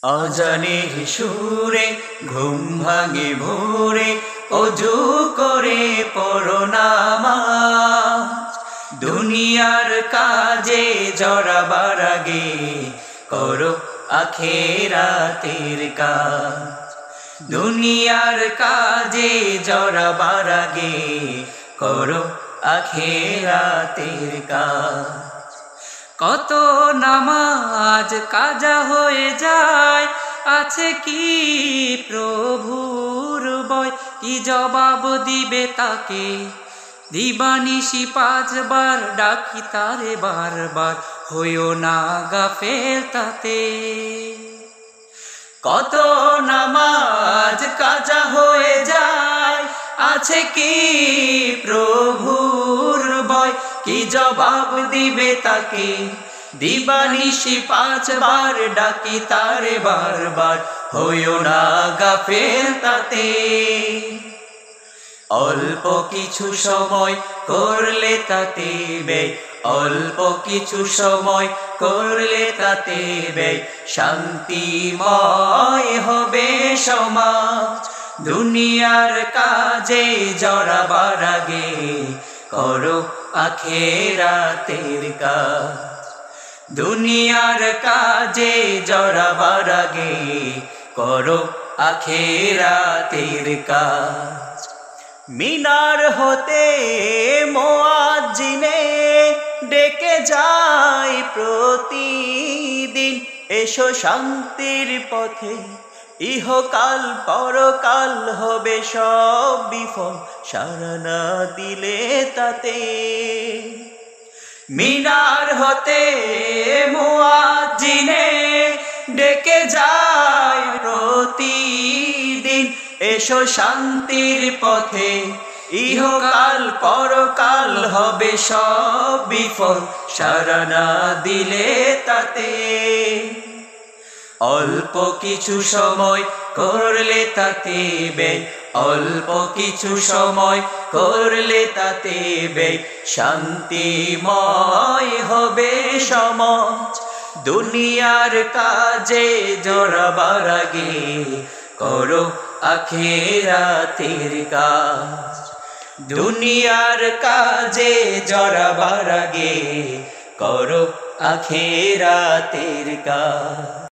আজানের সুরে ঘুম ভাঙে ভোরে, অজু করে পড়ো নামাজ। দুনিয়ার কাজে জড়াবার আগে করো আখিরাতের কাজ। দুনিয়ার কাজে জড়াবার আগে করো আখিরাতের কাজ। কত নামাজ কাজা হয়ে যায়, আছে কি প্রভুর ভয়? কি জবাব দিবে তাকে? দিবানিশি 5 বার ডাকি তারে বারবার, হইও না গাফেল তাতে। কত নামাজ কাজা হয়ে যায়, আছে কি প্রভুর ভয়? কি জবাব দিবে তাকে? দিবানিশি 5 বার ডাকি তারে বারবার, হইও না গাফেল তাতে। অল্প কিছু সময় করলে তাতে ব্যয়, অল্প কিছু সময় করলে তাতে ব্যয়, শান্তিময় হবে সমাজ। দুনিয়ার কাজে জড়াবার আগে করো আখিরাতের কাজ। দুনিয়ার কাজে জড়াবার আগে করো আখিরাতের কাজ। মিনার হতে মুয়াজ্জিনে ডেকে যায় প্রতিদিন, এসো শান্তির পথে, ইহকাল পরকাল হবে সব বিফল, সাড়া না দিলে তাতে। মিনার হতে মুয়াজ্জিনে ডেকে যায় প্রতিদিন, এসো শান্তির পথে, ইহকাল পরকাল হবে সব বিফল, সাড়া না দিলে তাতে। অল্প কিছু সময় করলে তাতে ব্যয়, অল্প কিছু সময় করলে তাতে ব্যয়, শান্তিময় হবে সমাজ। দুনিয়ার কাজে জড়াবার আগে করো আখিরাতের কাজ। দুনিয়ার কাজে জড়াবার আগে করো আখিরাতের কাজ।